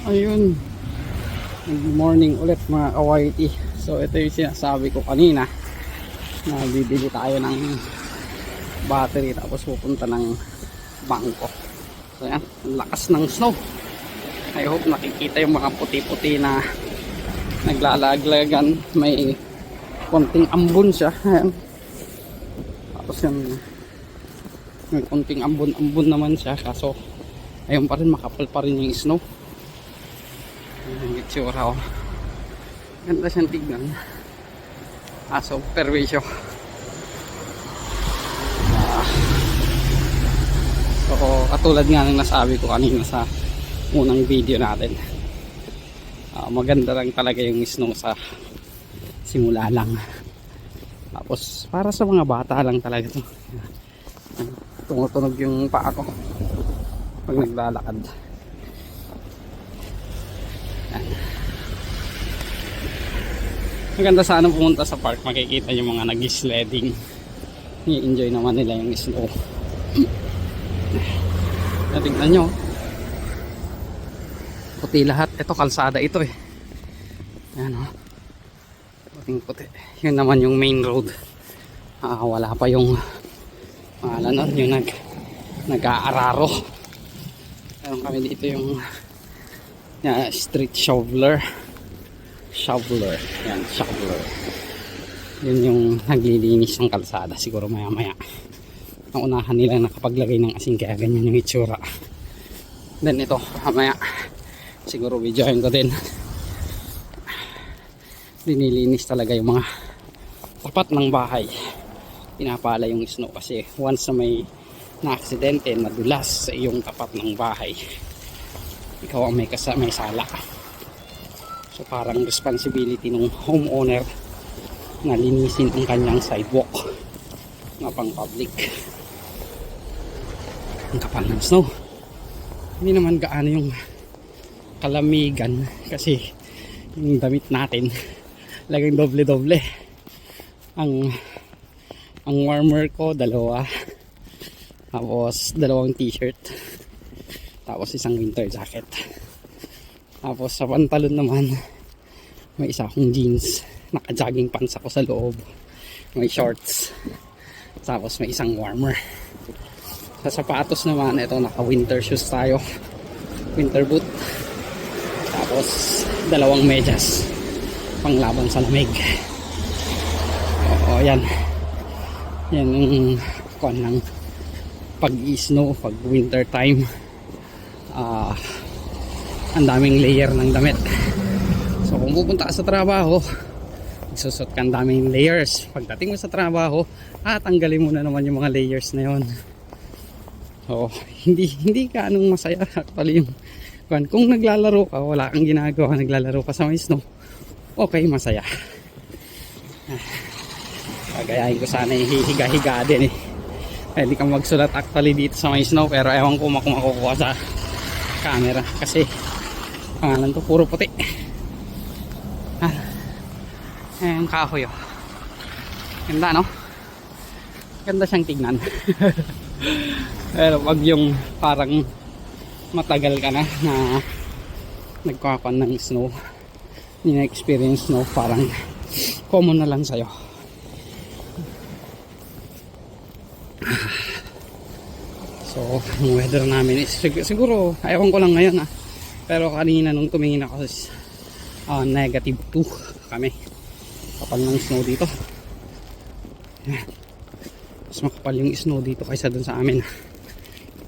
Ayun, good morning ulit mga kawaiti. So ito yung sinasabi ko kanina na bibili tayo ng battery tapos pupunta ng bangko. So yan, ang lakas ng snow. I hope nakikita yung mga puti-puti na naglalaglagan. May konting ambon siya. Ayan. Tapos yung may konting ambon naman siya, kaso ayun pa rin, makapal pa rin yung snow. Ang itsura ko, ganda siyang tignan. So perwisyo. So katulad nga ng nasabi ko kanina sa unang video natin, maganda lang talaga yung snow sa simula lang. Tapos para sa mga bata lang talaga to. Tumutunog yung paa ko pag naglalakad. Maganda sana pumunta sa park, makikita yung mga nag-sledding. I-enjoy naman nila yung snow. Tingnan nyo, puti lahat. Ito kalsada ito eh. Yan o, puting puti. Yun naman yung main road. Wala pa yung yung nag-aararo. Meron kami dito yung street shoveler. Yan, shoveler. Yun yung naglilinis ng kalsada. Siguro maya maya ang unahan nila nakapaglagay ng asin, kaya ganyan yung itsura. Then ito maya siguro videoin ko din. Dinilinis talaga yung mga tapat ng bahay. Pinapala yung snow kasi once na may na-aksidente, nadulas sa iyong tapat ng bahay, ikaw ang may sala. So parang responsibility ng homeowner na linisin ang kanyang sidewalk na pang public. Ang kapal ng snow. Hindi naman gaano yung kalamigan kasi yung damit natin lagang doble-doble. Ang warmer ko dalawa, tapos dalawang t-shirt, tapos isang winter jacket. Tapos sa pantalon naman may isa akong jeans, naka-jogging pants ako sa loob, may shorts, tapos may isang warmer. Sa sapatos naman, ito naka-winter shoes tayo, winter boot, tapos dalawang medyas panglaban sa lamig. Yan yung kuwan ng pag-snow, pag winter time. Ang daming layer ng damit. So kung pupunta ka sa trabaho, magsusot ka ng daming layers. Pagdating mo sa trabaho, tanggalin mo na naman yung mga layers na yun. So hindi ka anong masaya actually yung kung naglalaro ka, wala kang ginagawa, naglalaro ka sa may snow, okay, masaya. Pagayahin ko sana yung hihiga-higa din eh. Pwede kang magsulat actually dito sa may snow, pero ewan ko kung makukuha sa camera kasi pangalan to puro puti. Ayan, kahoy oh. Ganda no? Ganda siyang tignan. Pero pag yung parang matagal ka na nagkakaroon ng snow, hindi na-experience snow, parang common na lang sa'yo. So yung weather namin is siguro, ewan ko lang ngayon pero kanina nung tumingin ako negative 2 kami. Kapal ng snow dito. Mas makapal yung snow dito kaysa dun sa amin.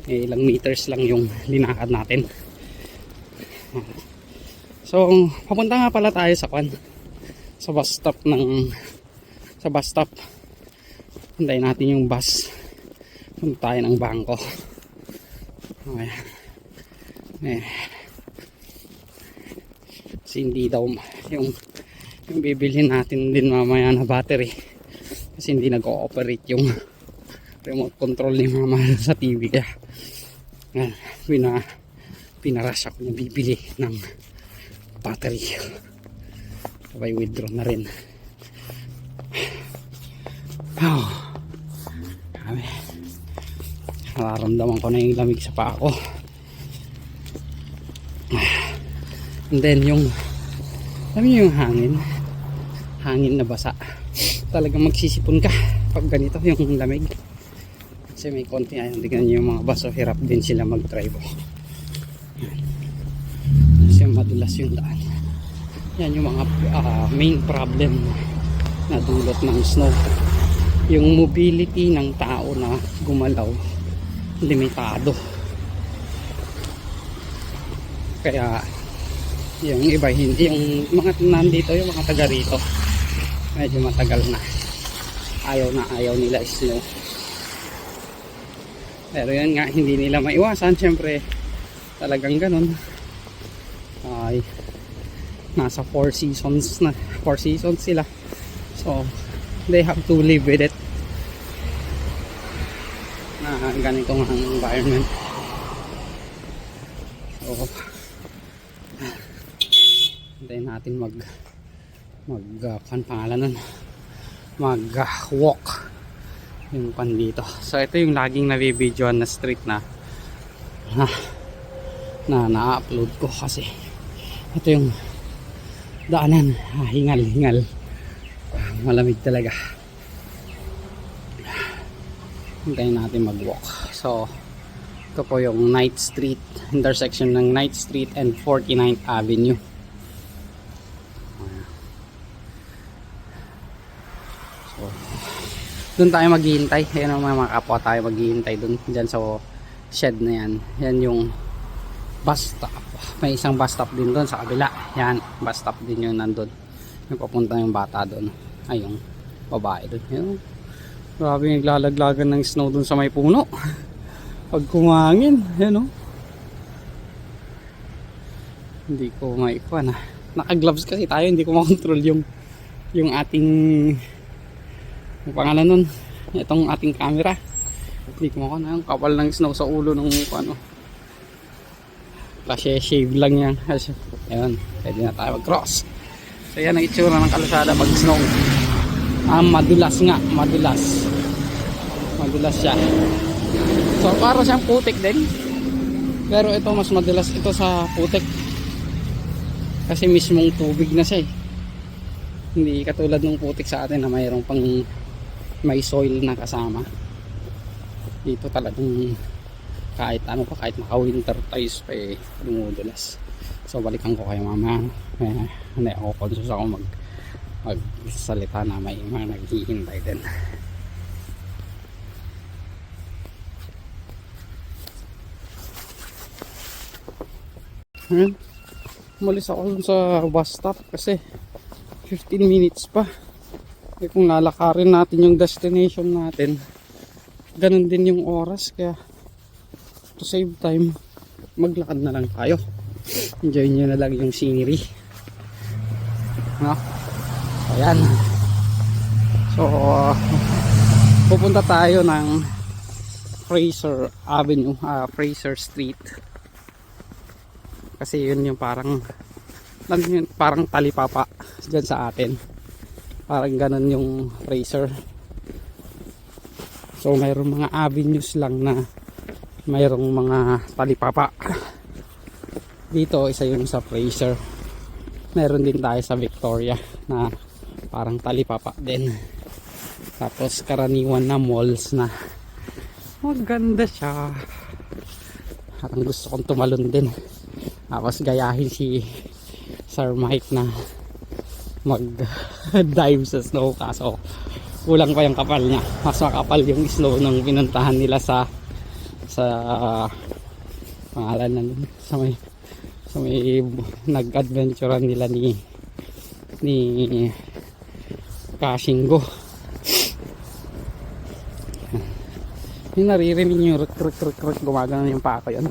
Ilang meters lang yung linakad natin. So papunta nga pala tayo sa bus stop. Hintayin natin yung bus. Punta tayo ng bangko. Okay. Kasi hindi daw yung bibilhin natin din mamaya na battery kasi hindi nag-ooperate yung remote control ni mama sa TV, kaya pinarush ako na bibili ng battery. Sabay withdraw na rin. Nararamdaman ko na yung lamig sa paa ko. And then yung, alam niyo yung hangin na basa, talagang magsisipon ka pag ganito yung lamig. Kasi may konti ayun, tignan niyo yung mga baso, hirap din sila mag-drive. Kasi madulas yung daan. Yan yung mga main problem na dulot ng snow. Yung mobility ng tao na gumalaw, limitado. Kaya yung iba hindi, yung mga nandito, yung mga taga rito, medyo matagal na ayaw nila snow. Pero yan nga, hindi nila maiwasan, syempre talagang ganun. Ay, nasa 4 seasons sila, so they have to live with it na ganito nga ang environment. So hintayin natin mag pangalan nun, mag walk yung pan dito. So ito yung laging nabibidyoan na street na na-upload ko kasi ito yung daanan, hingal malamig talaga. Hintayin natin mag walk. So ito po yung Ninth Street, intersection ng Ninth Street and 49th Avenue. So doon tayo maghihintay. Ayan ang mga kapwa tayo maghihintay doon, dyan sa shed na yan. Yan yung bus stop. May isang bus stop din doon sa kabila. Yan, bus stop din yun nandun. Yung papunta yung bata doon, ay yung babae doon. Yan. Grabe, naglalaglagan ng snow doon sa may puno. Pag kumangin, yan o. Hindi ko maikuha na. Naka-gloves kasi tayo, hindi ko makontrol yung ating, yung pangalan nun, itong ating camera. Hindi ko makuha na yung kapal ng snow sa ulo ng ano. Kasi shave lang yan. Ayun, pwede na tayo mag-cross. So yan ang itsura ng kalsada pag snow. Madulas nga, madulas siya. So para siyang putik din, pero ito mas madulas ito sa putik kasi mismong tubig na siya eh. Hindi katulad ng putik sa atin na mayroong pang may soil na kasama. Dito talagang kahit ano pa, kahit naka winter tires pa eh, dumudulas. So balikan ko kayo mama. Hindi ako conscious ako magsalita na may mga naghihintay din. Ayan, umalis ako dun sa bus stop kasi 15 minutes pa. Eh kung lalakarin natin yung destination natin, ganun din yung oras, kaya to save time, maglakad na lang tayo. Enjoy nyo na lang yung scenery, no? Ayan. So pupunta tayo ng Fraser Avenue, Fraser Street, kasi yun yung parang talipapa dyan sa atin, parang ganun yung Fraser. So mayroong mga avenues lang na mayroong mga talipapa. Dito isa yung sa Fraser. Meron din tayo sa Victoria na parang talipapa din. Tapos karaniwan na malls na maganda siya. Parang gusto kong tumalon din. Tapos gayahin si Sir Mike na mag dive sa snow, kaso kulang pa yung kapal niya. Mas makapal yung snow nung pinuntahan nila sa pangalan na sa may nag-adventurean nila ni Kashingo. Yung naririnig yung rek gumagana yung pako yan.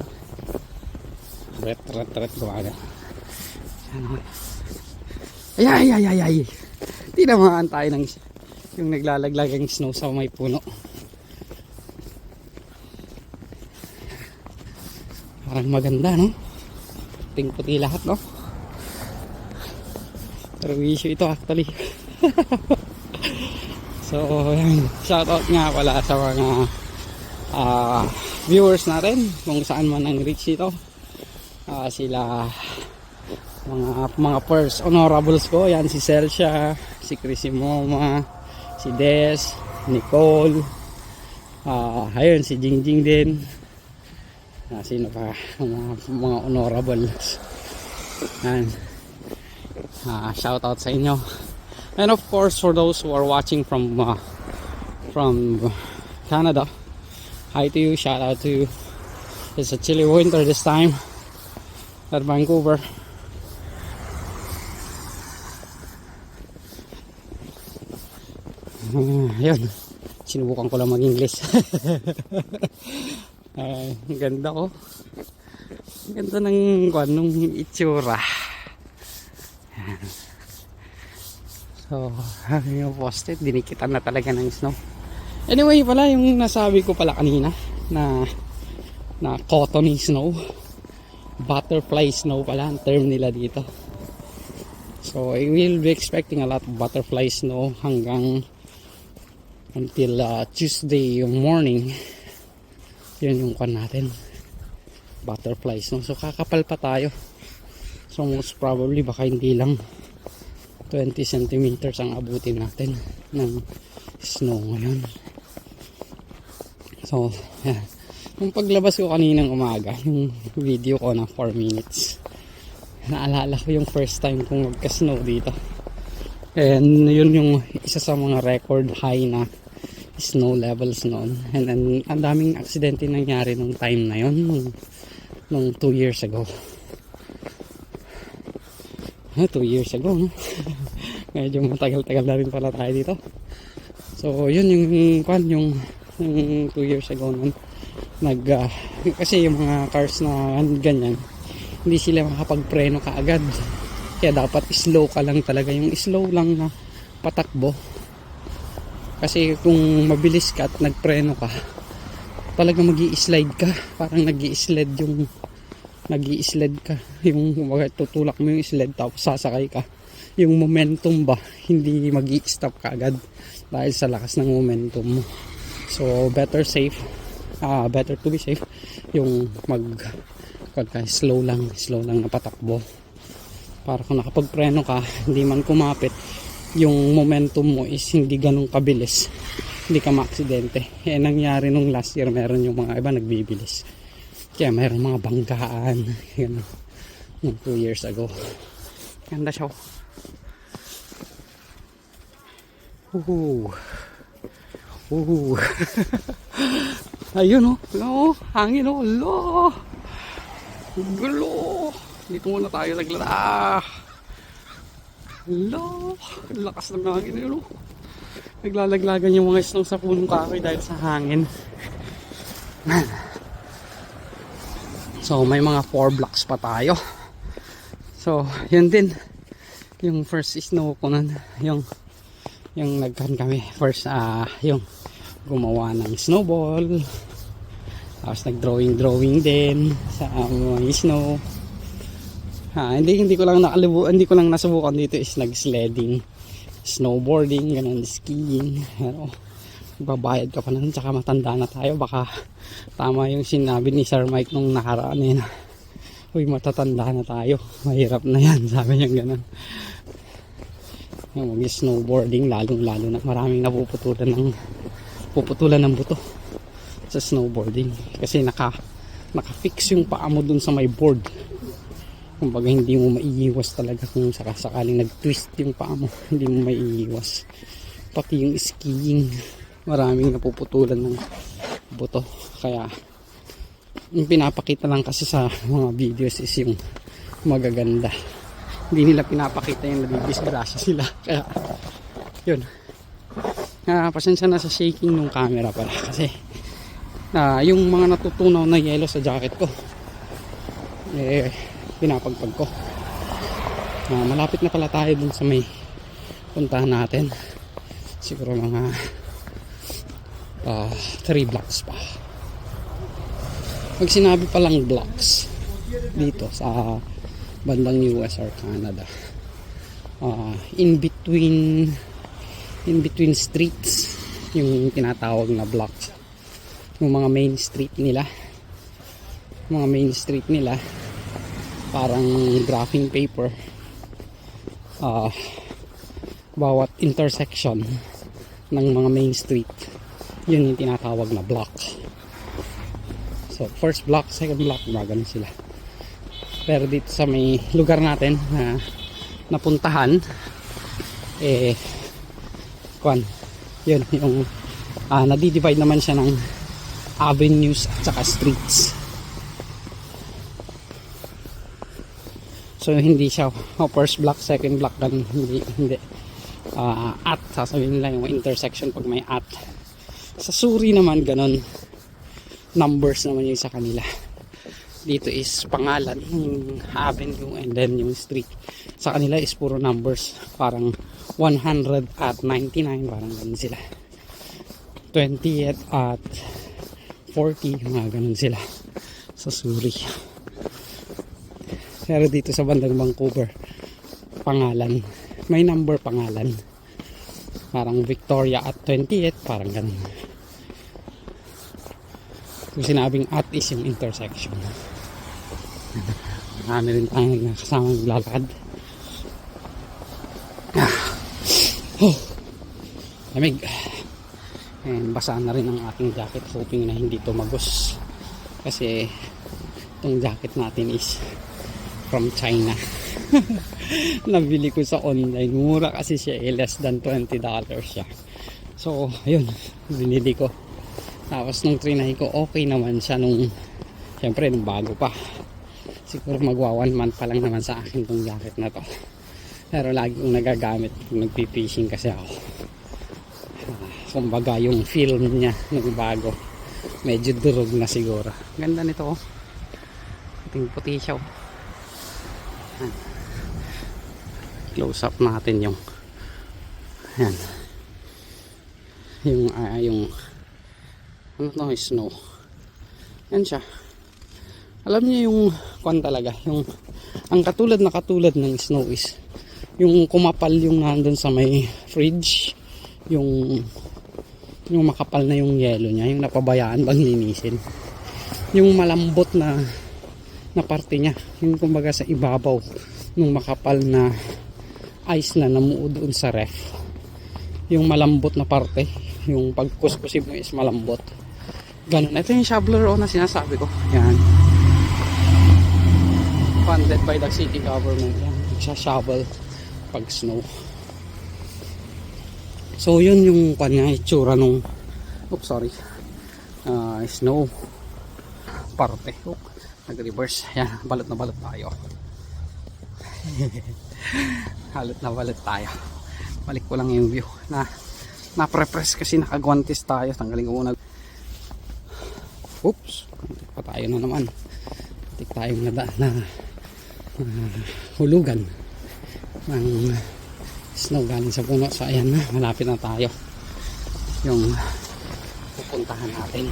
Ret gumagana. Ay. Tinamaan tayo ng yung naglalaglag ang snow sa may puno. Parang maganda, no? Puting-puti lahat, no? Pero issue ito actually. So, yan. Shoutout nga pala sa mga viewers natin kung saan man ang reach ito. Sila mga first honorables ko. Yan si Celsia, si Chrissy Moma, si Des, Nicole, ayun si Jingjing din. Sino pa mga honorables. And shout out sa inyo. And of course for those who are watching from Canada, hi to you, shout out to you. It's a chilly winter this time at Vancouver. Ayun, sinubukan ko lang mag-English. Ang ganda ko. Ang ganda ng nung itsura. So, yung posted, dinikitan na talaga ng snow. Anyway pala, yung nasabi ko pala kanina na cottony snow, butterfly snow pala ang term nila dito. So I will be expecting a lot of butterfly snow hanggang until Tuesday morning. Yun yung kan natin, butterfly snow. So kakapal pa tayo. So most probably baka hindi lang 20 centimeters ang abutin natin ng snow ngayon. So yeah. Yung paglabas ko kaninang umaga, yung video ko na 4 minutes, naalala ko yung first time kong magka-snow dito. And yun yung isa sa mga record high na snow levels noon. And then, ang daming aksidente nangyari nung time na yun, nung 2 years ago. 2 years ago, no? Medyo matagal-tagal na rin pala tayo dito. So, yun yung 2 years ago nun. Kasi yung mga cars na ganyan, hindi sila makapagpreno kaagad, kaya dapat slow ka lang talaga, yung slow lang na patakbo. Kasi kung mabilis ka at nagpreno ka, talaga magi-slide ka, parang nagi-sled ka, yung tutulak mo yung sled tapos sasakay ka, yung momentum ba hindi magi-stop kaagad dahil sa lakas ng momentum mo. So better to be safe, yung slow lang na patakbo, para kung nakapagpreno ka, hindi man kumapit, yung momentum mo is hindi ganun kabilis, hindi ka maaksidente. Nangyari nung last year, meron yung mga iba nagbibilis, kaya meron mga banggaan yun, nung 2 years ago. Ganda siya. Ayun hangin gulo. Dito muna tayo naglala. Lakas ng hangin yun. Naglalaglagan yung mga snow sa punong kahoy dahil sa hangin. So may mga 4 blocks pa tayo. So yun din yung first snow ko nun, yung nagkan kami first, yung gumawa ng snowball, tapos nag-drawing din sa mga snow. Hindi ko lang nasubukan dito is nag-sledding, snowboarding, ganun, skiing. Pero babayad ka pa na, tsaka matanda na tayo, baka tama yung sinabi ni Sir Mike nung nakaraan na uy, matatanda na tayo, mahirap na yan, sabi niya ganun. Yung snowboarding, lalo na maraming puputulan ng buto sa snowboarding kasi naka-fix yung paa mo dun sa may board. Kumbaga hindi mo maiiwas talaga kung sakaling nag-twist yung paa mo, hindi mo maiiwas. Pati yung skiing, maraming napuputulan ng buto. Kaya yung pinapakita lang kasi sa mga videos is yung magaganda, hindi nila pinapakita yung nabibisgrasya sila. Kaya yun, pasensya na sa shaking ng camera pala kasi yung mga natutunaw na yelo sa jacket ko pinapagpag ko. Malapit na pala tayo dun sa may puntahan natin, siguro mga 3 blocks pa. Pag sinabi palang blocks dito sa bandang US or Canada, in between streets yung tinatawag na blocks. Yung mga main street nila parang graphing paper. Bawat intersection ng mga main street, yun yung tinatawag na block. So first block, second block, ganun sila. Pero dito sa may lugar natin na napuntahan, yun yung nadi-divide naman siya ng avenues at saka streets. So hindi siya first block, second block, ganun. Hindi. At sasabihin nila yung intersection pag may at. Sa Suri naman ganun, numbers naman yung sa kanila. Dito is pangalan yung avenue, and then yung street sa kanila is puro numbers, parang 100 at 99, parang ganun sila. 20 at 40, mga ganun sila sa Suri. Pero dito sa bandang Vancouver, pangalan, may number pangalan, parang Victoria at 28, parang ganun. Kung sinabing at is yung intersection. Marami rin tayong kasama naglalakad. Lamig. And basaan na rin ang ating jacket, hoping na hindi tumagos kasi itong jacket natin is from China. Nabili ko sa online, mura kasi siya, less than $20 siya. So ayun, binili ko. Tapos nung trinay ko, okay naman siya nung, syempre nung bago pa. Siguro magwa 1 month pa lang naman sa akin tong jacket na to. Pero lagi kong nagagamit kung nagpi-fishing kasi ako. Kumbaga yung film niya nung bago, medyo durog na siguro. Ganda nito, oh. Puting puti siya, oh. Close up natin yung yan. Yung ano to, snow. Yan siya. Alam niyo yung kwan talaga, yung ang katulad ng snow is yung kumapal yung nandun sa may fridge, yung makapal na yung yelo niya, yung napabayaan bang linisin. Yung malambot na parte niya, yung kumbaga sa ibabaw nung makapal na ice na namuo doon sa ref. Yung malambot na parte, yung pagkuskusin mo is malambot. Ganun. Ito yung shoveler na sinasabi ko. Yan. Funded by the city government. Yan. Nagsha-shovel pag snow. So yun yung kanya itsura nung snow parte. Nag-reverse. Yan. Balot na balot tayo. Halot na balot tayo. Balik ko lang yung view. Na-prepress kasi nakagwantes tayo. Tanggalin ko muna. Oops, tik pa tayo na naman. Tik tayong na hulugan ng snow galing sa puno. So ayan na, malapit na tayo. Yung pupuntahan natin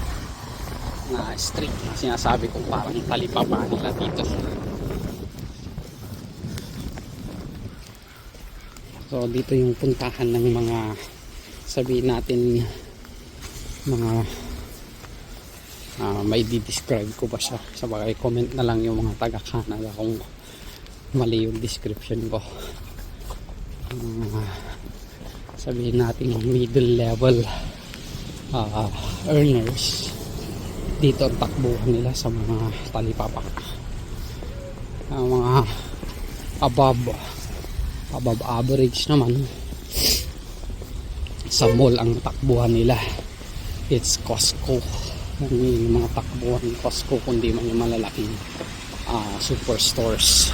na street na sinasabi kong parang talipapa nila dito. So dito yung puntahan ng mga, sabihin natin, mga may di-describe ko ba siya, sa bagay comment na lang yung mga taga Canada kung mali yung description ko. Sabihin natin middle level earners, dito ang takbuhan nila sa mga talipapa. Mga above average naman sa mall ang takbuhan nila, it's Costco. Yung mga takbuhan ng Costco, kundi man yung malalaking superstores.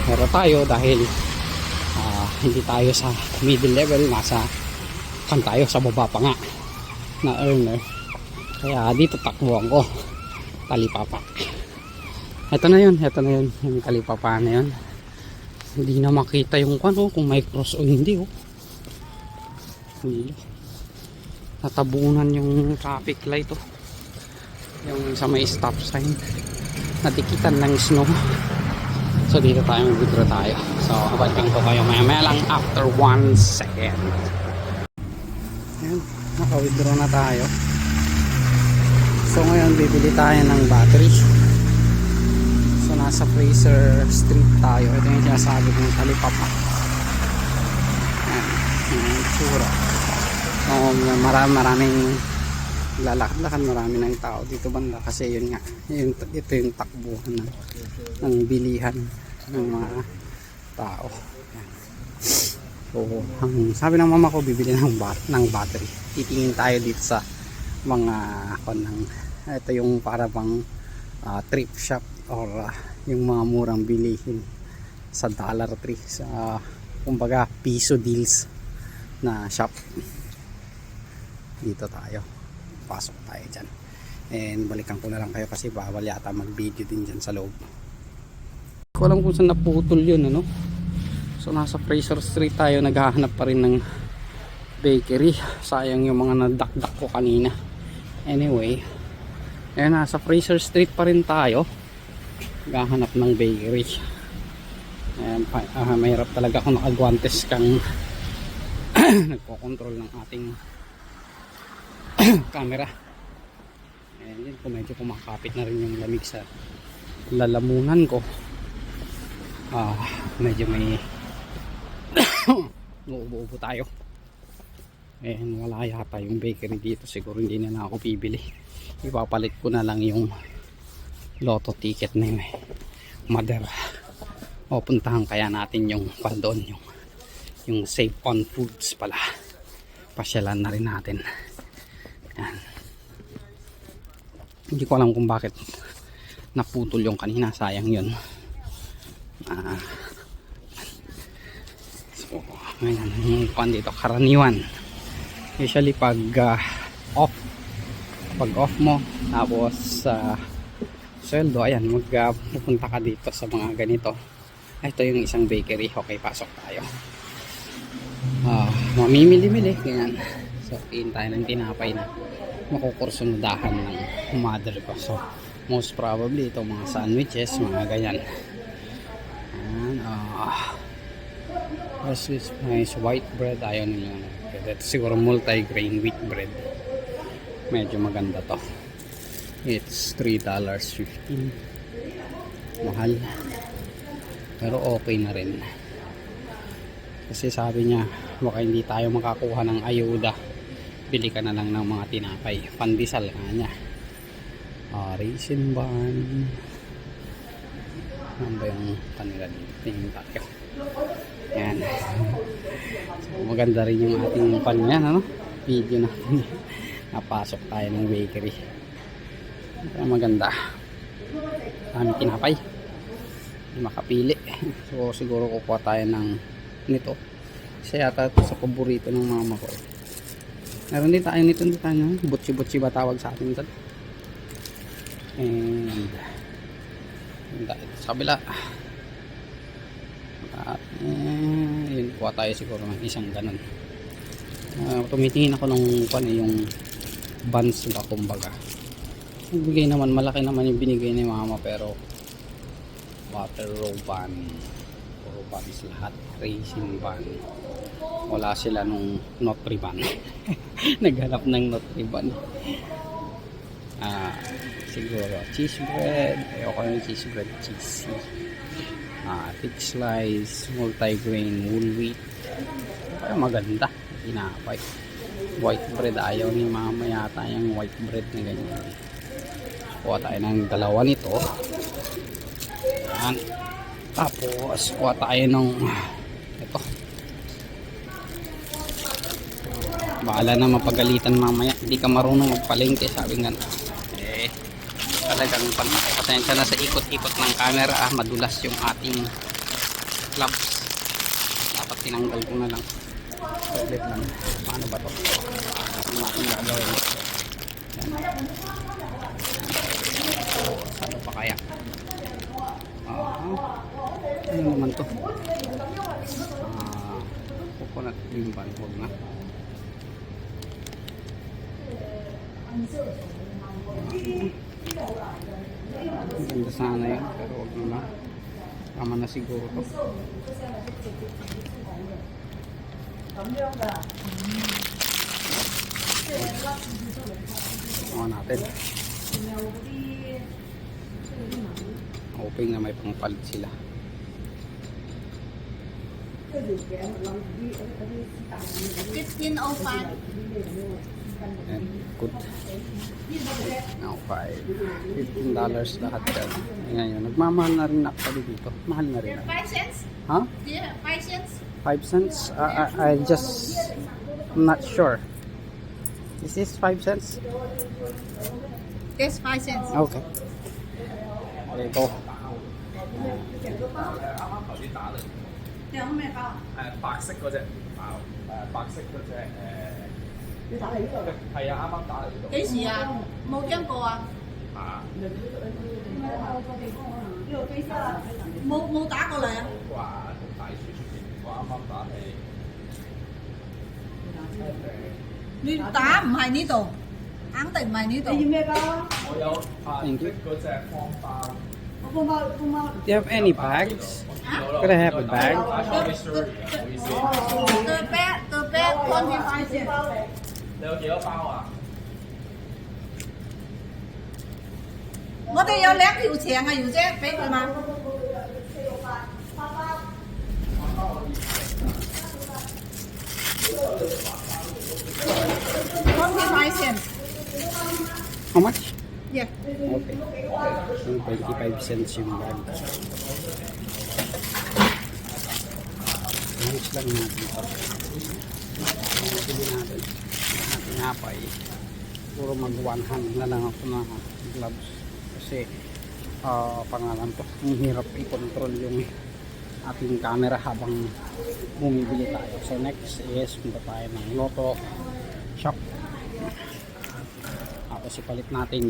Pero tayo, dahil hindi tayo sa middle level, tayo sa baba pa nga na earner, kaya dito takbuhan ko talipapa. Ito na yun yung talipapa na yun. Hindi na makita yung kung may cross o hindi, hindi. Natabunan yung traffic light, yung sa may stop sign, natikitan ng snow. So dito tayo, mag-withdraw tayo. So balikan ko kayo maya lang after 1 second. Ayan, naka-withdraw na tayo. So ngayon bibili tayo ng battery. So nasa Fraser Street tayo. Ito yung sinasabi kong talipapa. Ayan, yung itsura. So, maraming lalakad-lakad, marami ng tao dito banda kasi yun nga, ito yung takbuhan ng bilihan ng mga tao. Ayan. So, sabi ng mama ko, bibili ng battery. Titingin tayo dito sa mga ito yung para bang thrift shop or yung mga murang bilihin sa Dollar Tree, sa kumbaga piso deals na shop. Dito tayo, pasok tayo dyan, and balikan ko na lang kayo kasi bawal yata mag video din dyan sa loob. Hindi ko alam kung saan naputol yun, ano. So nasa Fraser Street tayo, naghahanap pa rin ng bakery. Sayang yung mga nadakdak ko kanina. Anyway, nasa Fraser Street pa rin tayo, naghahanap ng bakery. Mahirap talaga kung nakagwantes kang nagko-control ng ating camera. And yun, medyo kumakapit na rin yung lamig sa lalamunan ko. Medyo may uubo-ubo tayo. And wala yata yung bakery dito. Siguro hindi na ako bibili. Ipapalit ko na lang yung lotto ticket na yun, Mother. O puntahan kaya natin yung pandon, yung Save on Foods pala. Pasyalan na rin natin. Yan. Hindi ko alam kung bakit naputol yung kanina, sayang yun. So ngayon yung pan dito karaniwan, usually pag off mo tapos sweldo, ayan, pupunta ka dito sa mga ganito. Ito yung isang bakery. Okay, pasok tayo. Mamimili-mili ganyan. So tiin tayo ng tinapay na makukursundahan ng mother ko. So most probably itong mga sandwiches, mga ganyan. This is nice white bread. Ayaw nila. That's siguro multi-grain wheat bread. Medyo maganda to. It's $3.15. Mahal, pero okay na rin kasi sabi niya baka hindi tayo makakuha ng ayuda, bili ka na lang ng mga tinapay, pandesal nga niya. Raisin bun, ano ba yung kanila dito? Tingin tayo. Yan. So, maganda rin yung ating pan yan, ano? Video natin. Napasok tayo ng bakery. Ito maganda. Dami tinapay. Makapili. So siguro kukuha tayo ng nito. Kasi yata ito sa paborito ng mama ko. Meron din tayo nito dito, butsi-butsi ba tawag sa atin dito. And sa kabila. At yun, kuha tayo siguro ng isang ganun. Tumitingin ako ng yung buns ba kumbaga. Bigay naman, malaki naman yung binigay ni mama, pero butter roll bun, puro buns lahat, raisin bun, wala sila nung nutri bun. Naghanap ng nutri bun. Siguro cheese bread, ayoko yung cheese bread, cheesy. Thick slice, multi-grain whole wheat, ay maganda, tinapay. White bread, ayaw ni mama yata yung white bread na ganyan. Kuha tayo ng dalawa nito. Yan. Tapos kuha tayo ng ito. Bahala na mapagalitan mamaya, hindi ka marunong magpalengke, sabi nga. Talagang pasensya na sa ikot-ikot ng camera, madulas yung ating gloves. Dapat tinanggal ko na lang. Saglit lang. Paano ba to? Ano natin gagawin? Yan. Saan pa kaya? Ano naman to? Coconut cream bun. Huwag na. Ganda sana yun, pero huwag na. Tama na siguro to. Natin. hoping na may pangpalit sila. $15.05. And good. Now, $15 lahat yan. Ngayon, nagmamahal na rin actually dito. Mahal na rin. 5 cents? Huh? Yeah, 5 cents. 5 cents? I'm not sure. Is this 5 cents? Yes, 5 cents. Okay. Ito. 有咩包？白色嗰只包，白色嗰只你打嚟呢度？係啊，啱啱打嚟呢度。幾時啊？冇聽過啊？啊，冇打過嚟啊？話同大樹出邊，我啱啱打係。你打唔係呢度，肯定唔係呢度。你要咩包啊？我有白色嗰只方包。方包。Do you have any bags? Could I have a bag? The bag 25 cents。你有幾多包啊？我哋有2條長嘅姚姐，俾佢嘛。25 cents。 How much? Yeah. Okay. Yung 25 cents yung bag. Lunch lang natin ito. Pili natin. Natin hapay. Puro mag-1 hand na lang ako na gloves. Kasi pangalan to. Ang hirap i-control yung ating camera habang bumibili tayo. So next is punta tayo ng Lotto shop. Tapos ipalit natin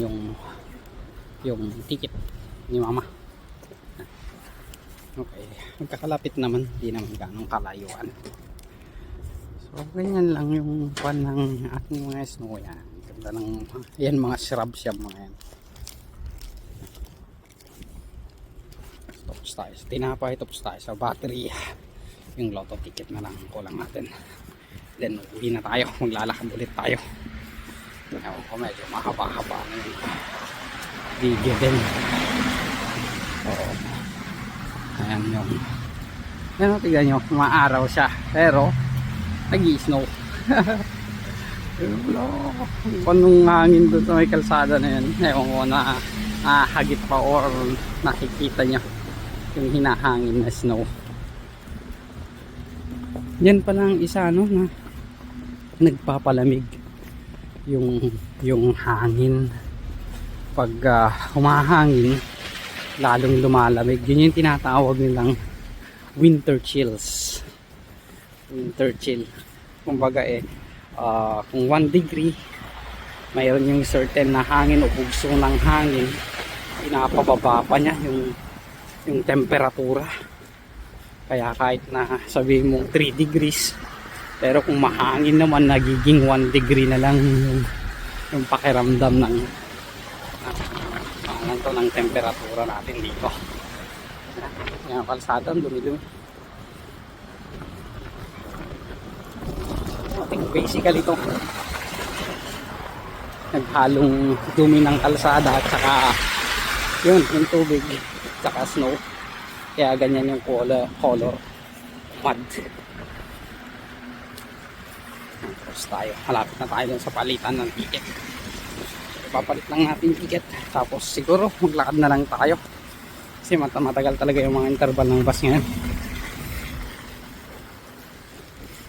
yung ticket ni mama. Okay, magkakalapit naman, di naman ganong kalayuan. So ganyan lang yung pan ng ating mga snow. Yan, ganda ng yan, mga shrubs yan mga yan. Tapos tayo sa tinapay, tapos tayo sa battery. Yung Lotto ticket na lang kulang natin. Then uwi na tayo, maglalakad ulit tayo. Ewan ko, medyo mahaba-haba na yung video din. Oo. Ayan yung yan, tignan nyo, maaraw siya pero nag-i-snow. Panong hangin doon sa may kalsada na yan, ewan ko na hagit pa or nakikita nyo yung hinahangin na snow. Yan pa lang isa no, na nagpapalamig yung hangin. Pag humahangin lalong lumalamig. Yun yung tinatawag nilang winter chills. Winter chill. Kumbaga kung 1 degree mayroon yung certain na hangin o bugso ng hangin, pinapababa pa niya yung temperatura. Kaya kahit na sabihin mong 3 degrees, pero kung mahangin naman, nagiging 1 degree na lang yung pakiramdam ng ng temperatura natin dito. Yan, kalsada, dumi-dumi. Basically ito, naghalong dumi ng kalsada at saka yun, yung tubig at saka snow. Kaya ganyan yung color mud. Tapos tayo, malapit na tayo dun sa palitan ng ticket. Papalit lang natin ticket, tapos siguro maglakad na lang tayo kasi matagal talaga yung mga interval ng bus ngayon.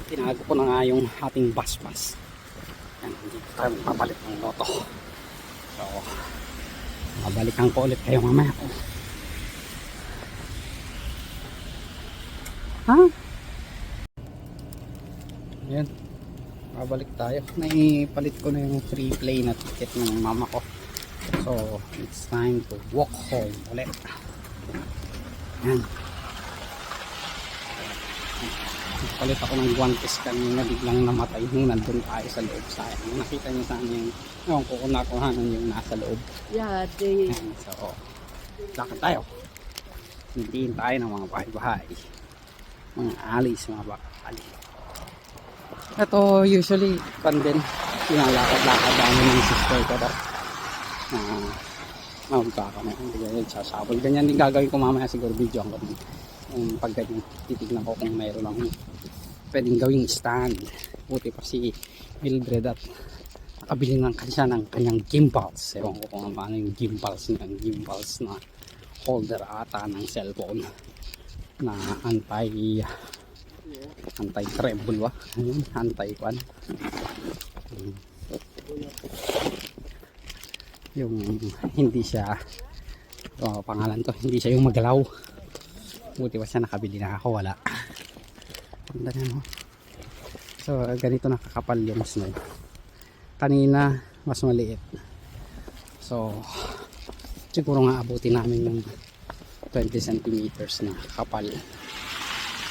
Tinago ko na nga yung ating bus pass. Yan, dito tayo papalit ng Lotto. So mabalikan ko ulit kayo mamaya. Yan, babalik tayo. Naipalit ko na yung free play na ticket ng mama ko. So it's time to walk home ulit. Yan, palit ako ng guantes kanina, biglang namatay nung nandun tayo sa loob. Sayang, nakita nyo saan yung ewan ko kung nakuhanan yung nasa loob. Yeah, Yan, so lakad tayo. Hintiin tayo ng mga bahay-bahay, mga alis, mga bakali. Ito usually kan din, pinalakad-lakad namin ng sister ko daw. magkakama, hindi ganyan sasabol. Ganyan din gagawin ko mamaya, siguro video ko din. Pag ganyan, titignan ko kung mayroon lang pwedeng gawing stand. Buti pa si Mildred at nakabili ng siya ng kanyang gimbals. Ewan ko kung ano yung gimbals na holder ata ng cellphone na anti-treble ba? Anti-one. Yung hindi siya pangalan to, hindi siya yung magalaw. Buti pa siya nakabili na ako, wala. Ganda na, no? So ganito nakakapal yung snow. Kanina mas maliit. So siguro nga abutin namin yung 20 centimeters na kapal.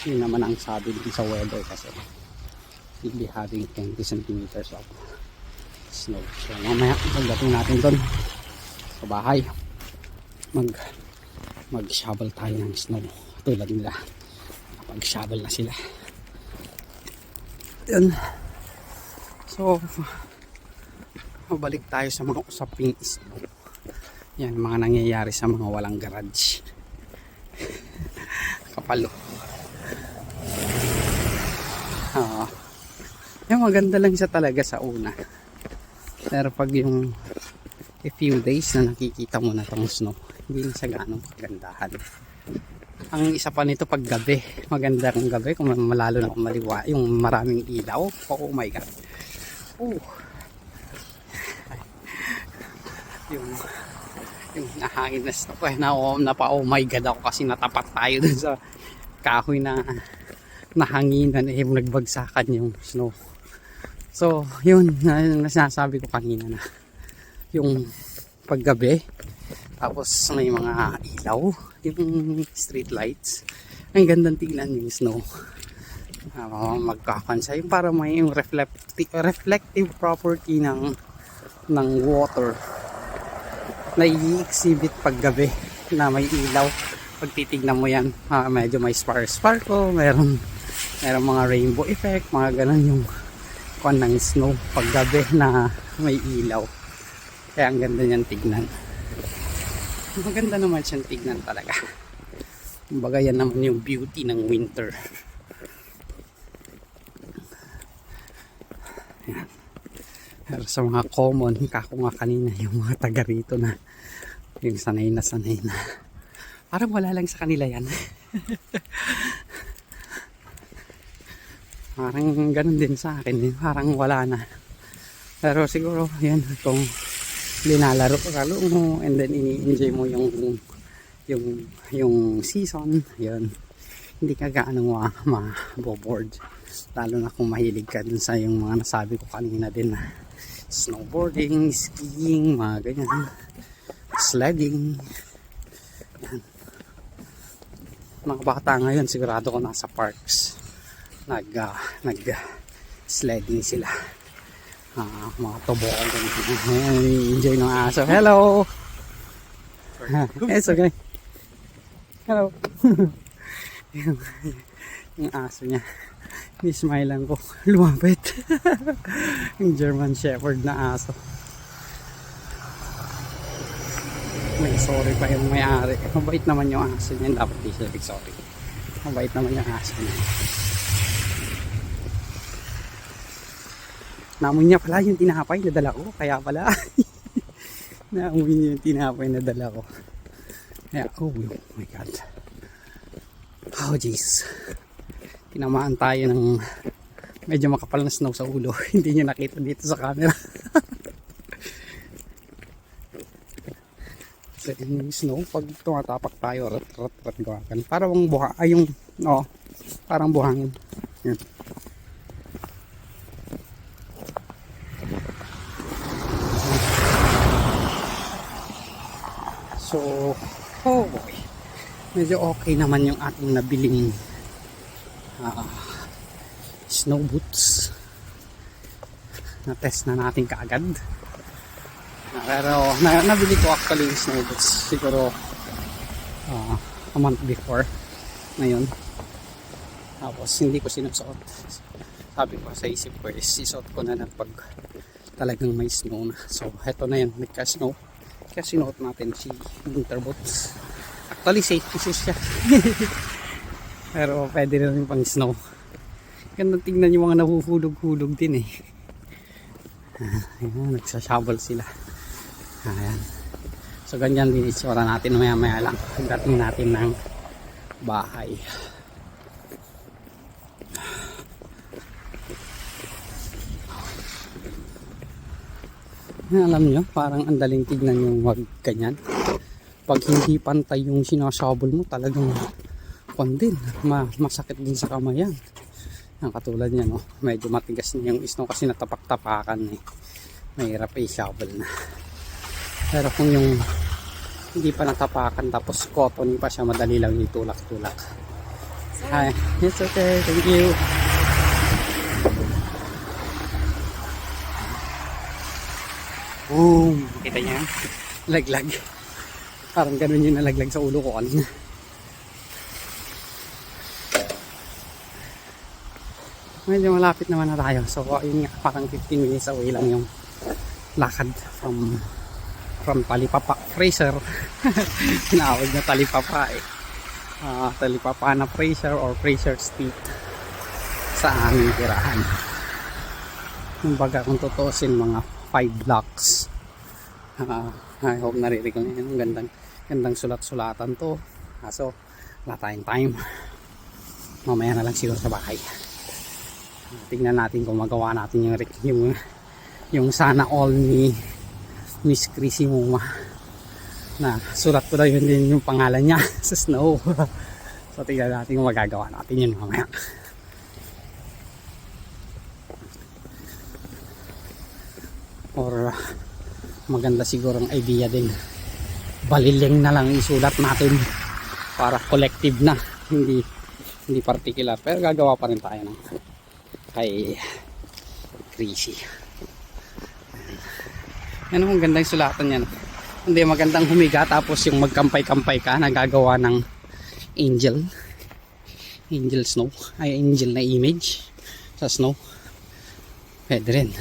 Yun naman ang sabi din sa weather kasi we'll be having 20 centimeters of snow. So mamaya pagdating natin doon sa bahay, mag-shovel tayo ng snow tulad nila. Pag-shovel na sila. Yan. So mabalik tayo sa mga usaping snow. Yan mga nangyayari sa mga walang garage. Kapalo. Yung maganda lang siya talaga sa una. Pero pag yung a few days na nakikita mo na tong snow, hindi na siya ganong kagandahan. Ang isa pa nito pag gabi, maganda kung gabi kung malalo na kung maliwa, yung maraming ilaw. Oh my god. Yung nahangin na snow, oh my god ako kasi natapat tayo dun sa kahoy na nahanginan, nagbagsakan yung snow. So yun nasasabi ko kanina na yung paggabi, tapos may mga ilaw, yung street lights, ang gandang tignan yung snow. Magkakansa yung para may yung reflective property ng water na i-exhibit paggabi na may ilaw. Pag titignan mo yan, medyo may sparkle, meron mga rainbow effect, mga ganun yung kuwan ng snow paggabi na may ilaw. Kaya ang ganda niyan tignan. Maganda naman siyang tignan talaga. Kumbaga yan naman yung beauty ng winter. Yan. Pero sa mga common, kako nga kanina yung mga taga rito na yung sanay na parang wala lang sa kanila yan. Parang ganun din sa akin, parang wala na. Pero siguro yan, kung linalaro mo and then ini-enjoy mo yung season, yun, hindi ka gaano maboboard. Lalo na kung mahilig ka dun sa yung mga nasabi ko kanina din na snowboarding, skiing, mga ganyan, sledding. Yan. Mga bata ngayon sigurado ko nasa parks nag-sledding sila. Mga toboggan, enjoy ng aso. Hello. It's okay. Hello. Yung aso niya, ni-smile lang ko, lumapit. Yung German Shepherd na aso. May sorry pa yung may-ari. Mabait naman yung aso niya, dapat di siya sorry. Mabait naman yung aso niya. Naamoy niya pala yung tinapay na dala ko. Kaya pala naamoy niya yung tinapay na dala ko. Kaya, oh my god. Oh jeez. Tinamaan tayo ng medyo makapal na snow sa ulo. Hindi niya nakita dito sa camera. So yung snow, pag tumatapak tayo, rat gawakan. Parang buha, parang buhangin. Yan. So, oh boy, medyo okay naman yung ating nabiling snow boots. Na-test na natin kaagad. Pero nabili ko actually yung snow boots siguro a month before ngayon. Tapos hindi ko sinusuot. Sabi ko sa isip ko is isuot ko na pag talagang may snow na. So, heto na yun, nagka-snow. Kaya sinuot natin si winter boots. Actually, safety shoes siya. Pero pwede rin pang snow. Ganda tingnan yung mga nahuhulog-hulog din eh. Ayan, nagsashovel sila. Ayan. So ganyan din itsura natin maya-maya lang. Pagdating natin ng bahay. Alam nyo, parang ang daling tignan yung wag ganyan. Pag hindi pantay yung sinasabol mo, talagang din, masakit din sa kamay yan. Ang katulad niya, no? Medyo matigas na yung snow kasi natapak-tapakan eh. Mahirap i-shovel na. Pero kung yung hindi pa natapakan tapos cotton pa siya, madali lang itulak-tulak. Hi, it's okay, thank you. Boom! Kita niya? Laglag. Parang ganun yung nalaglag sa ulo ko kanina. Medyo malapit naman na tayo. So, yun nga, parang 15 minutes away lang yung lakad from Talipapa. Fraser. Tinawag na Talipapa eh. Talipapa na Fraser or Fraser Street sa aming tirahan. Yung baga kung tutusin mga 5 blocks. I hope naririnig ko yun. Gandang sulat-sulatan to. So, wala tayong time. Mamaya na lang siguro sa bahay. Tingnan natin kung magawa natin yung sana all ni Miss Chrissy Muma. Na sulat ko daw yun din yung pangalan niya sa snow. So, tingnan natin kung magagawa natin yun mamaya. Or maganda siguro ang idea din, baliling na lang isulat natin para collective na, hindi particular, pero gagawa pa rin tayo ng kay Chrissy. Yan ang gandang sulatan yan. Hindi magandang humiga tapos yung magkampay-kampay ka, nagagawa ng angel snow, ay angel na image sa snow, pwede rin.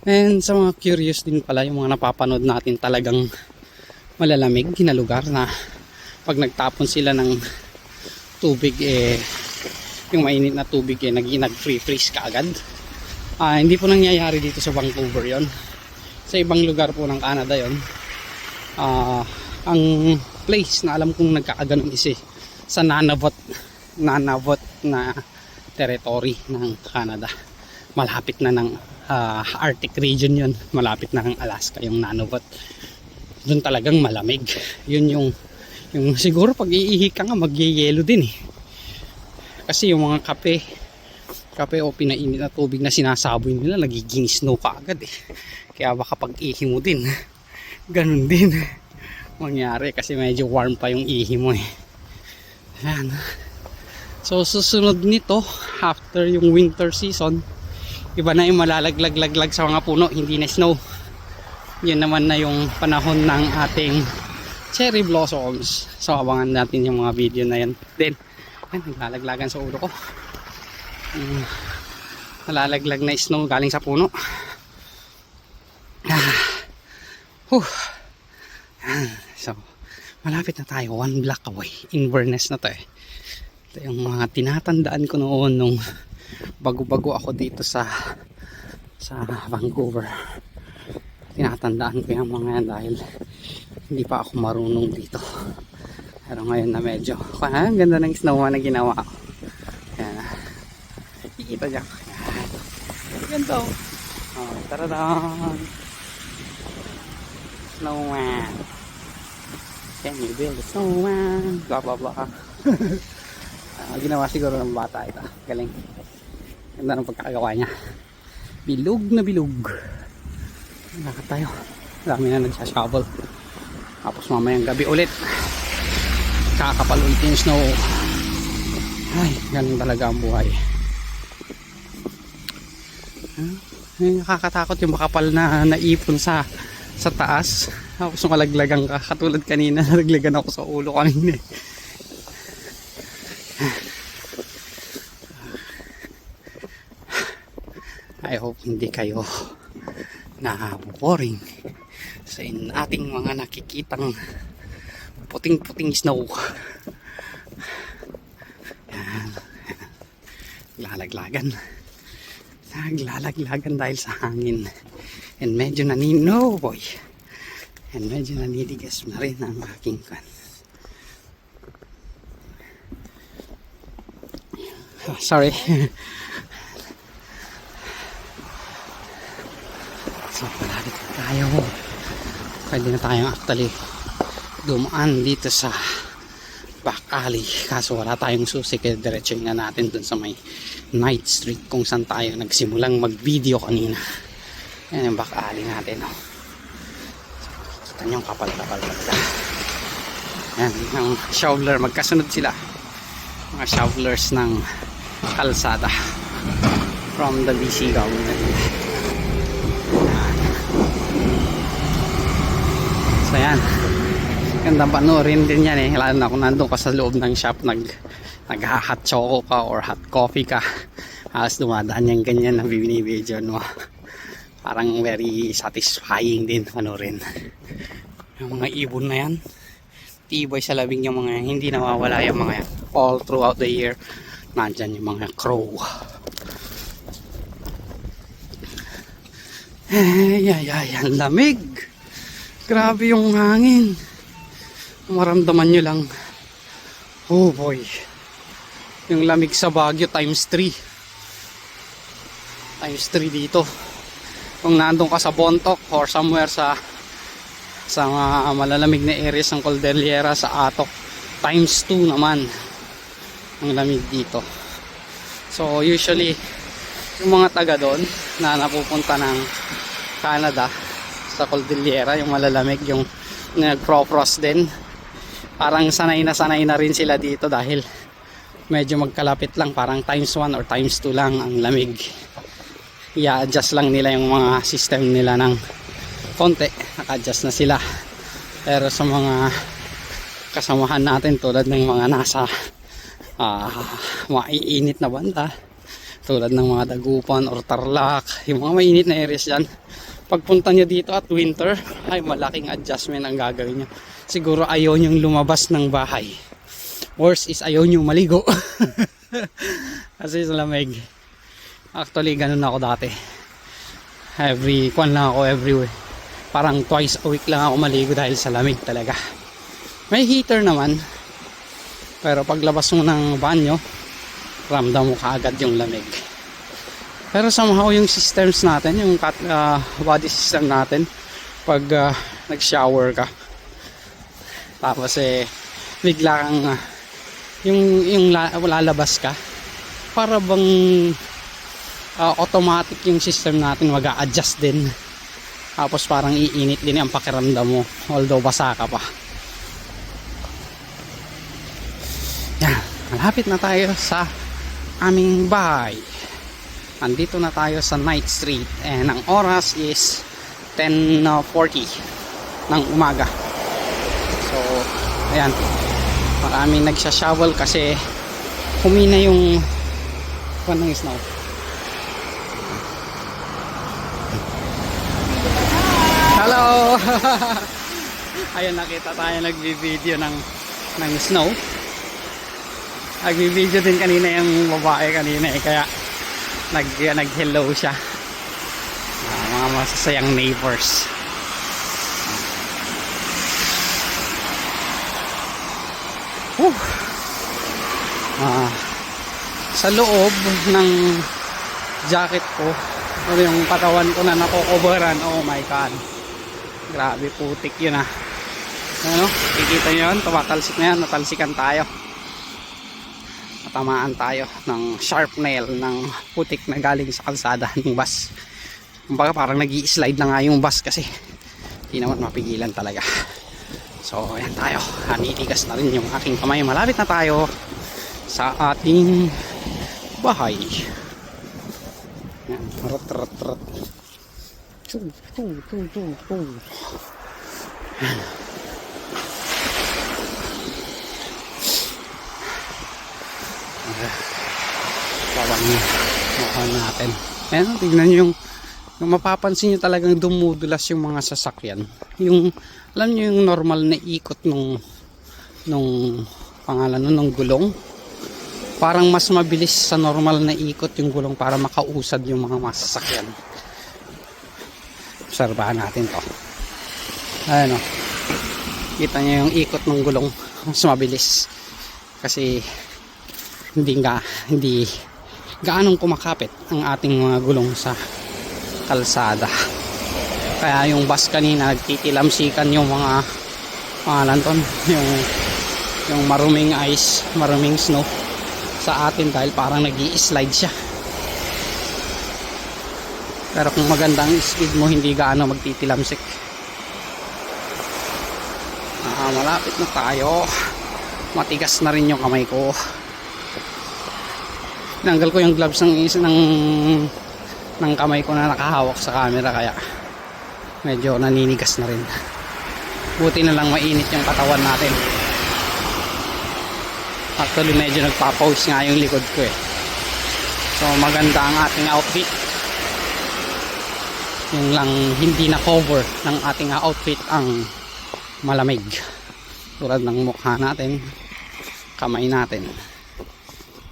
And sa mga curious din pala, yung mga napapanood natin talagang malalamig na lugar na pag nagtapon sila ng tubig yung mainit na tubig nag-free-freeze ka agad. Hindi po nangyayari dito sa Vancouver yon. Sa ibang lugar po ng Canada yon. Ang place na alam kong nagkakaganon is sa Nunavut na territory ng Canada. Malapit na ng Arctic region yun, malapit na ng Alaska yung Nunavut. Doon talagang malamig. Yun yung siguro pag iihi ka nga magyeyelo din eh, kasi yung mga kape o pinainit na tubig na sinasaboy nila nagiging snow ka agad eh. Kaya baka pag ihi mo din ganun din mangyari kasi medyo warm pa yung ihi mo eh. Ayan. So susunod nito, after yung winter season, iba na yung malalaglag sa mga puno, hindi na snow. Yun naman na yung panahon ng ating cherry blossoms. So abangan natin yung mga video na yan. Then, naglalaglagan sa ulo ko. Nalalaglag na snow galing sa puno. So, malapit na tayo. 1 block away. Inverness na to eh. Ito yung mga tinatandaan ko noon nung bago-bago ako dito sa Vancouver. Tinatandaan ko yung mga yan dahil hindi pa ako marunong dito. Pero ngayon na medyo ang ganda ng snowman na ginawa ko. Ayan. Kikita dyan. Ganito. Oh, taradan. Snowman. Can you build a snowman? Blah blah blah. Ginawa siguro ng bata ito. Galing. Ganda ng pagkakagawa niya. Bilog na bilog. Lakad tayo. Dami na nagsashovel. Tapos mamayang gabi ulit kakapal ulit yung snow. Ay, ganun talaga ang buhay. Nakakatakot yung makapal na naipon sa taas. Tapos malaglagan ka. Katulad kanina, nalaglagan ako sa ulo kanina. I hope hindi kayo na boring sa ating mga nakikitang puting-puting snow. Yan. Naglalaglagan dahil sa hangin, and medyo and medyo naninigas na rin ang aking kan. Sorry. So malapit na tayo. Pwede na tayong actually dumaan dito sa back alley, kaso wala tayong susi, kaya diretsuhin na natin dun sa may Night Street kung saan tayo nagsimulang mag video kanina. Yan yung back alley natin, oh. So, kita nyo yung kapal-kapal talaga. Yan yung shoveler, magkasunod sila, mga shovelers ng kalsada from the BC government. So yan, ganda panoorin din yan eh, lalo na kung nandun ka sa loob ng shop, nag-hot choco ka or hot coffee ka, halos dumadaan yung ganyan na binibidyo, no? Parang very satisfying din panoorin yung mga ibon na yan. Tibay sa labing yung mga yan, hindi nawawala yung mga yan all throughout the year. Nandyan yung mga crow. Ang lamig, grabe yung hangin, maramdaman nyo lang. Oh boy, yung lamig sa Baguio times 3 dito. Kung nandun ka sa Bontoc or somewhere sa mga malalamig na areas ng Cordillera, sa Atok, times 2 naman ang lamig dito. So usually yung mga taga doon na napupunta ng Canada sa Cordillera, yung malalamig, yung nag-frost din, parang sanay na rin sila dito dahil medyo magkalapit lang, parang times 1 or times 2 lang ang lamig. I-adjust lang nila yung mga system nila ng konti, naka-adjust na sila. Pero sa mga kasamahan natin tulad ng mga nasa maiinit na banda, tulad ng mga Dagupan or Tarlac, yung mga mainit na areas dyan, pagpunta nyo dito at winter, ay malaking adjustment ang gagawin nyo. Siguro ayaw nyong lumabas ng bahay, worst is ayaw nyo maligo kasi sa lamig. Actually ganun ako dati, parang twice a week lang ako maligo dahil sa lamig talaga. May heater naman, pero paglabas mo ng banyo, ramdam mo kaagad yung lamig. Pero somehow yung systems natin, yung body system natin, pag nag-shower ka, tapos bigla kang yung lalabas ka, para bang automatic yung system natin mag-a-adjust din. Tapos parang iinit din ang pakiramdam mo, although basa ka pa. Yan, malapit na tayo sa aming bahay. Andito na tayo sa Night Street, and ang oras is 10:40 ng umaga. So ayan, maraming nagsha-shovel kasi humina yung ng snow. Hello. Ayun, nakita tayo nagbi-video ng snow. Nagbi-video din kanina yung babae kanina kaya nag-hello siya. Mga masasayang neighbors. Sa loob ng jacket ko, yung katawan ko na nakokoveran, oh my god, grabe putik yun ah. Ano, kikita nyo yun, tumatalsik na yan, natalsikan tayo, natamaan tayo ng sharp nail ng putik na galing sa kalsada ng bus. Kumbaga parang nag-i-slide na nga yung bus kasi hindi naman mapigilan talaga. So ayan tayo, hanitigas na rin yung aking kamay, malapit na tayo sa ating bahay. Yan, rat. Babang mukha natin. Ayan, tignan nyo yung mapapansin nyo talagang dumudulas yung mga sasakyan. Yung, alam nyo yung normal na ikot nung pangalan nun, nung gulong. Parang mas mabilis sa normal na ikot yung gulong para makausad yung mga masasakyan. Obserbahan natin to. Ayan o. Kita nyo yung ikot ng gulong. Mas mabilis. Kasi hindi gaanong kumakapit ang ating mga gulong sa kalsada. Kaya yung bus kanina nagtitilamsikan yung mga lanton, yung maruming ice, maruming snow sa atin dahil parang nag-i-slide siya. Pero kung maganda ang speed mo, hindi gaano magtitilamsik. Malapit na tayo. Matigas na rin yung kamay ko. Tinanggal ko yung gloves ng kamay ko na nakahawak sa camera, kaya medyo naninigas na rin. Buti na lang mainit yung katawan natin. Actually medyo nagpapawis nga yung likod ko eh. So maganda ang ating outfit. Yung lang hindi na cover ng ating outfit ang malamig. Tulad ng mukha natin, kamay natin.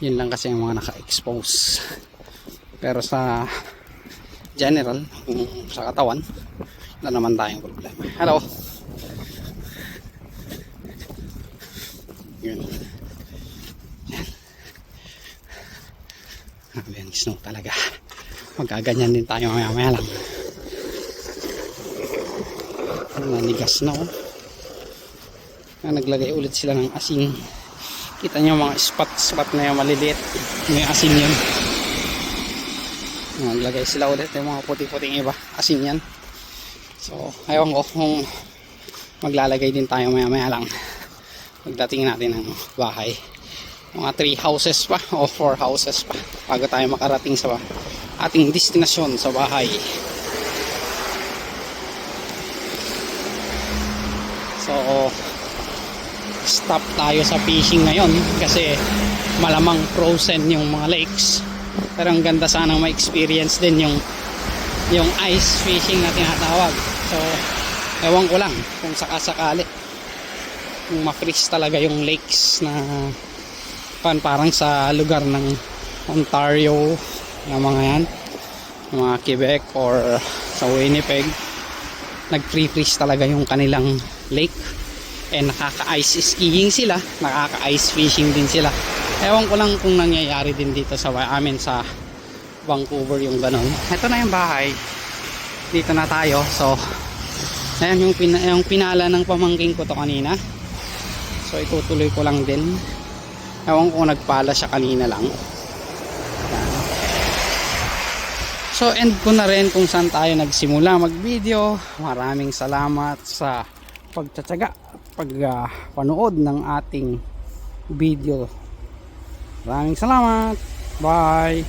Yun lang kasi yung mga naka-expose. Pero sa general, sa katawan, wala naman tayong problema. Hello. Yun. Yan. Grabe ang snow talaga. Magaganyan din tayo maya-maya lang. Nanigas na oh. Naglagay ulit sila ng asin. Kita nyo mga spot na yung maliliit. May asin yun. Naglagay sila ulit yung mga puti-puting iba. Asin yan. So, ayaw ko kung maglalagay din tayo maya-maya lang. Pagdating natin ng bahay. Mga 3 houses pa o 4 houses pa bago tayo makarating sa ating destinasyon sa bahay. So, stop tayo sa fishing ngayon kasi malamang frozen yung mga lakes. Pero ang ganda sanang ma-experience din yung ice fishing na tinatawag. So ewan ko lang kung sakasakali kung ma-freeze talaga yung lakes na parang sa lugar ng Ontario, yung mga yan, mga Quebec or sa Winnipeg, nag-free-freeze talaga yung kanilang lake. Nakaka-ice skiing sila, nakaka-ice fishing din sila. Ewan ko lang kung nangyayari din dito sa amin sa Vancouver yung ganun. Ito na yung bahay. Dito na tayo. So, ayan yung pinala ng pamangking ko to kanina. So, itutuloy ko lang din. Ewan ko kung nagpala siya kanina lang. Ayan. So, end ko na rin kung saan tayo nagsimula mag-video. Maraming salamat sa pagtsatsaga, panood ng ating video. Maraming salamat. Bye.